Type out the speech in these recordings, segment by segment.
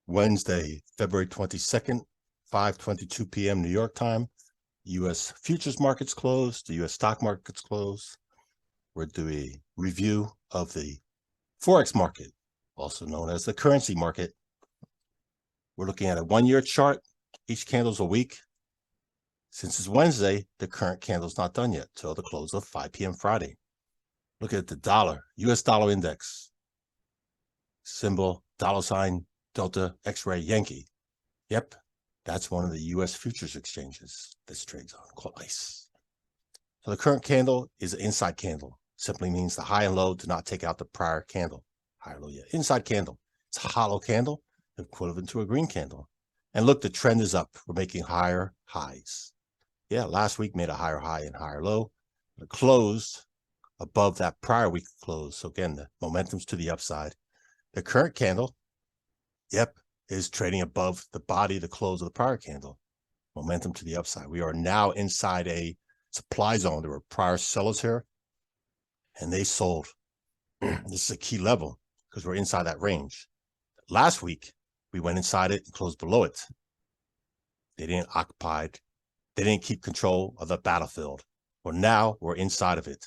Wednesday, February 22nd, 5:22 p.m. New York time. U.S. futures markets closed. The U.S. stock markets closed. We're doing a review of the Forex market, also known as the currency market. We're looking at a one-year chart. Each candle's a week. Since it's Wednesday, the current candle's not done yet till the close of 5 p.m. Friday. Look at the dollar, U.S. dollar index. Symbol, $ Delta X-ray Yankee. Yep, that's one of the U.S. futures exchanges this trades on, called ICE. So the current candle is an inside candle. Simply means the high and low do not take out the prior candle. High or low, yeah. Inside candle. It's a hollow candle, equivalent to a green candle. And look, the trend is up. We're making higher highs. Yeah, last week made a higher high and higher low. It closed above that prior week close. So again, the momentum's to the upside. The current candle, yep, is trading above the body, the close of the prior candle. Momentum to the upside. We are now inside a supply zone. There were prior sellers here, and they sold. This is a key level because we're inside that range. Last week, we went inside it and closed below it. They didn't occupy, they didn't keep control of the battlefield. Well, now we're inside of it,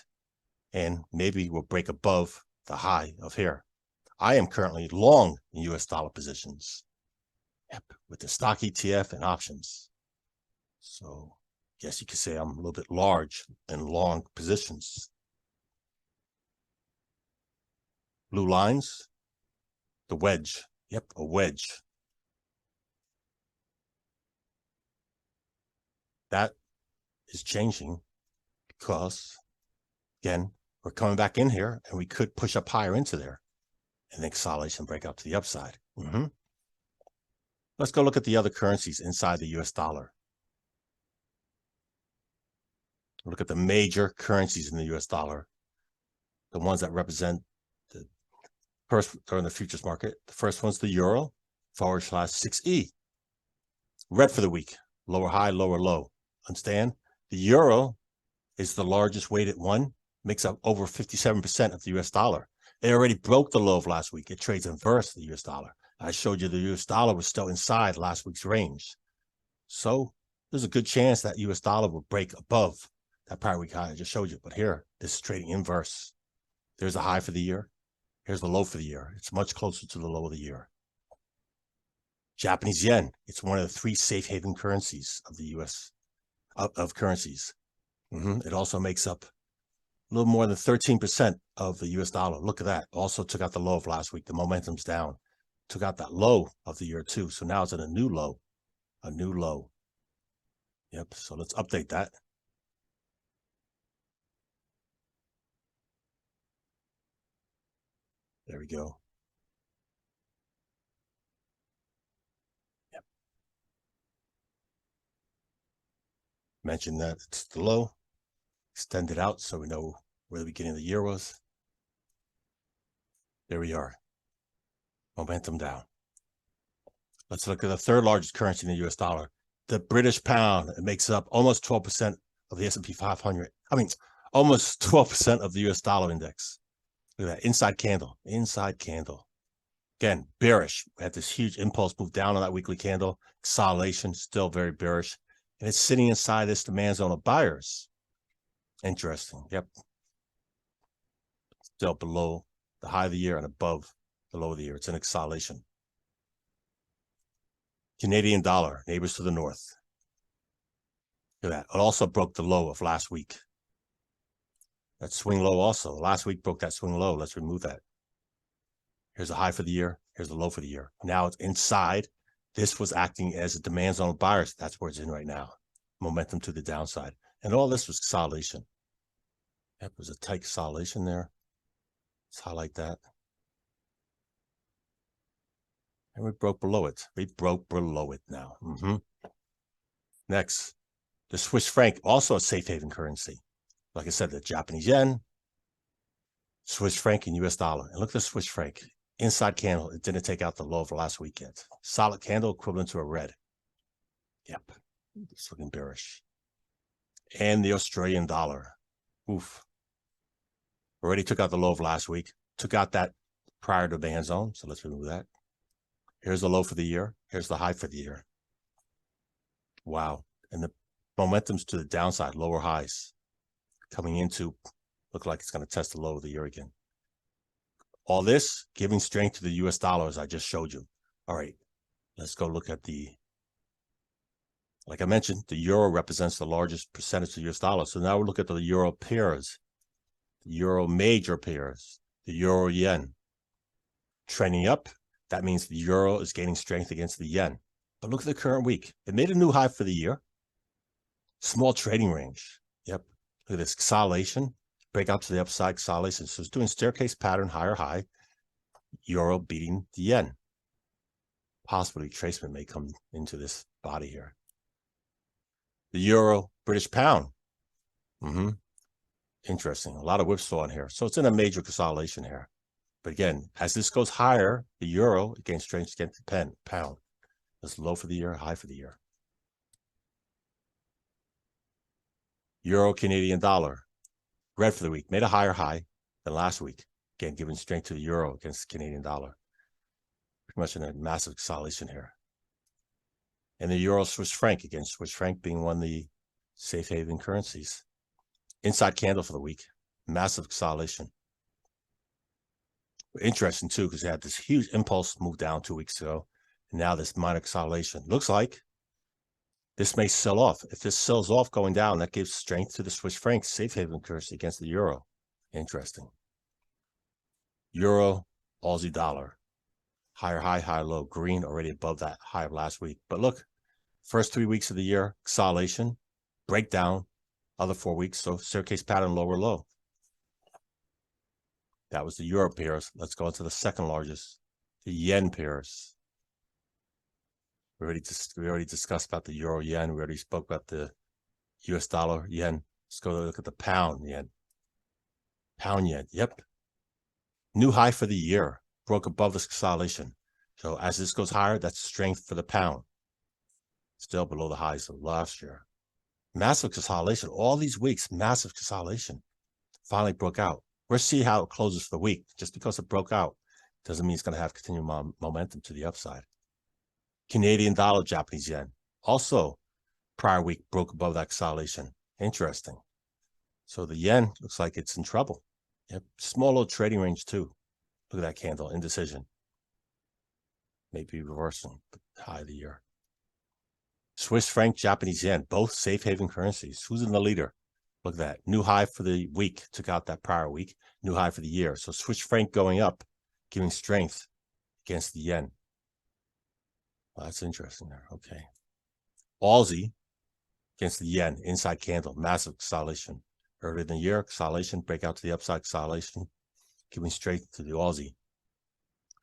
and maybe we'll break above the high of here. I am currently long in U.S. dollar positions. Yep, with the stock ETF and options. So, yes, you could say I'm a little bit large in long positions. Blue lines, the wedge. Yep, a wedge. That is changing because, again, we're coming back in here and we could push up higher into there and then consolidation break up to the upside. Let's go look at the other currencies inside the US dollar. Look at the major currencies in the US dollar, the ones that represent the first or in the futures market. The first one's the euro, /6E. Red for the week, lower high, lower low. Understand? The euro is the largest weighted one, makes up over 57% of the US dollar. It already broke the low of last week. It trades inverse the US dollar. I showed you the US dollar was still inside last week's range. So there's a good chance that US dollar will break above that prior week high I just showed you. But here, this is trading inverse. There's a high for the year. Here's the low for the year. It's much closer to the low of the year. Japanese yen. It's one of the 3 safe haven currencies of the US, of currencies. It also makes up a little more than 13% of the US dollar. Look at that. Also took out the low of last week. The momentum's down. Took out that low of the year too. So now it's at a new low. A new low. Yep. So let's update that. There we go. Yep. Mentioned that it's the low. Extend it out so we know where the beginning of the year was. There we are. Momentum down. Let's look at the third largest currency in the US dollar, the British pound. It makes up almost 12% of the S&P 500. I mean, almost 12% of the US dollar index. Look at that, inside candle, inside candle. Again, bearish. We had this huge impulse move down on that weekly candle. Consolidation, still very bearish. And it's sitting inside this demand zone of buyers. Interesting. Yep. Still below the high of the year and above the low of the year. It's an acceleration. Canadian dollar, neighbors to the north. Look at that. It also broke the low of last week. That swing low also. Last week broke that swing low. Let's remove that. Here's a high for the year. Here's the low for the year. Now it's inside. This was acting as a demand zone of buyers. That's where it's in right now. Momentum to the downside. And all this was consolidation. Yep, there's a tight consolidation there. Let's highlight that. And we broke below it. We broke below it now. Next, the Swiss franc, also a safe haven currency. Like I said, the Japanese yen, Swiss franc, and US dollar. And look at the Swiss franc. Inside candle, it didn't take out the low of last weekend. Solid candle equivalent to a red. Yep, it's looking bearish. And the Australian dollar. Oof. Already took out the low of last week. Took out that prior demand zone. So let's remove that. Here's the low for the year. Here's the high for the year. Wow. And the momentum's to the downside, lower highs coming into, look like it's going to test the low of the year again. All this giving strength to the US dollar, as I just showed you. All right, let's go look at the, like I mentioned, the euro represents the largest percentage of the US dollar. So now we look at the euro pairs, the euro major pairs, the euro yen. Trending up, that means the euro is gaining strength against the yen. But look at the current week. It made a new high for the year. Small trading range. Yep. Look at this consolidation. Break out to the upside, consolidation. So it's doing staircase pattern, higher high. Euro beating the yen. Possibly retracement may come into this body here. The euro, British pound. Interesting. A lot of whipsaw in here. So it's in a major consolidation here. But again, as this goes higher, the euro gains strength against the pound. It's low for the year, high for the year. Euro, Canadian dollar. Red for the week. Made a higher high than last week. Again, giving strength to the euro against the Canadian dollar. Pretty much in a massive consolidation here. And the euro, Swiss franc. Again, Swiss franc being one of the safe haven currencies. Inside candle for the week. Massive consolidation. Interesting too, because they had this huge impulse move down 2 weeks ago. And now this minor consolidation. Looks like this may sell off. If this sells off going down, that gives strength to the Swiss franc safe haven currency against the euro. Interesting. Euro, Aussie dollar. Higher high, higher low. Green already above that high of last week. But look, first 3 weeks of the year, consolidation, breakdown, other 4 weeks. So staircase pattern, lower low. That was the euro pairs. Let's go into the second largest, the yen pairs. We already discussed about the euro yen. We already spoke about the US dollar yen. Let's go look at the pound yen. Pound yen. Yep. New high for the year. Broke above this consolidation. So as this goes higher, that's strength for the pound. Still below the highs of last year. Massive consolidation. All these weeks, massive consolidation. Finally broke out. We'll see how it closes for the week. Just because it broke out doesn't mean it's going to have continued momentum to the upside. Canadian dollar, Japanese yen. Also, prior week broke above that consolidation. Interesting. So the yen looks like it's in trouble. Yep. Small little trading range too. Look at that candle, indecision. Maybe reversing the high of the year. Swiss franc, Japanese yen, both safe haven currencies. Who's in the leader? Look at that. New high for the week. Took out that prior week. New high for the year. So Swiss franc going up, giving strength against the yen. Well, that's interesting there. Okay. Aussie against the yen. Inside candle. Massive consolidation. Earlier in the year, consolidation. Breakout to the upside, consolidation. Giving strength to the Aussie.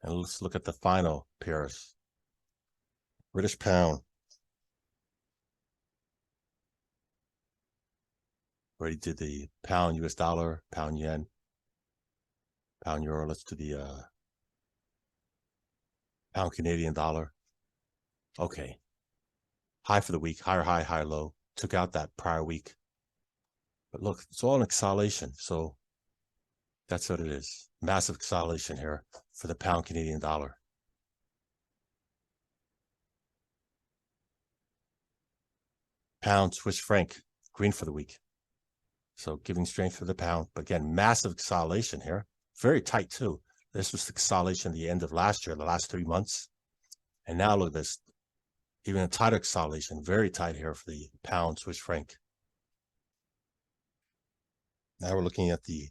And let's look at the final pairs. British pound. Already did the pound US dollar, pound yen, pound euro. Let's do the pound Canadian dollar. Okay. High for the week, higher high, higher low. Took out that prior week. But look, it's all in consolidation. So that's what it is. Massive consolidation here for the pound Canadian dollar. Pound Swiss franc, green for the week. So giving strength for the pound. But again, massive consolidation here. Very tight too. This was the consolidation at the end of last year, the last 3 months. And now look at this. Even a tighter consolidation. Very tight here for the pound Swiss franc. Now we're looking at the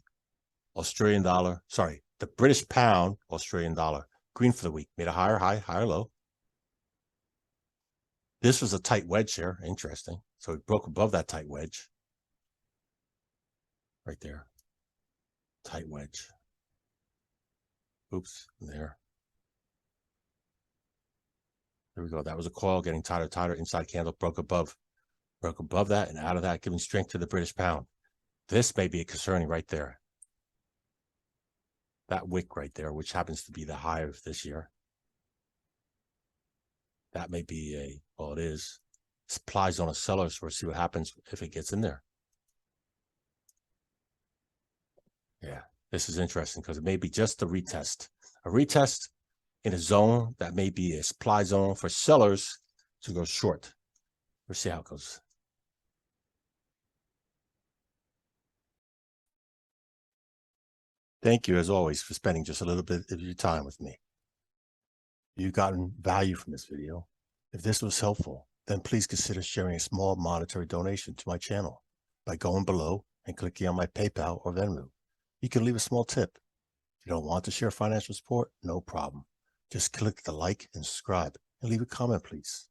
Australian dollar. Sorry, the British pound, Australian dollar. Green for the week. Made a higher high, higher low. This was a tight wedge here. Interesting. So it broke above that tight wedge. Right there. Tight wedge. Oops, there. There we go. That was a coil getting tighter, tighter. Inside candle broke above that and out of that, giving strength to the British pound. This may be concerning right there. That wick right there, which happens to be the high of this year. That may be well, it is. Supplies on a seller, so we'll see what happens if it gets in there. Yeah, this is interesting because it may be just a retest. A retest in a zone that may be a supply zone for sellers to go short. We'll see how it goes. Thank you, as always, for spending just a little bit of your time with me. If you've gotten value from this video, if this was helpful, then please consider sharing a small monetary donation to my channel by going below and clicking on my PayPal or Venmo. You can leave a small tip. If you don't want to share financial support, no problem. Just click the like and subscribe and leave a comment, please.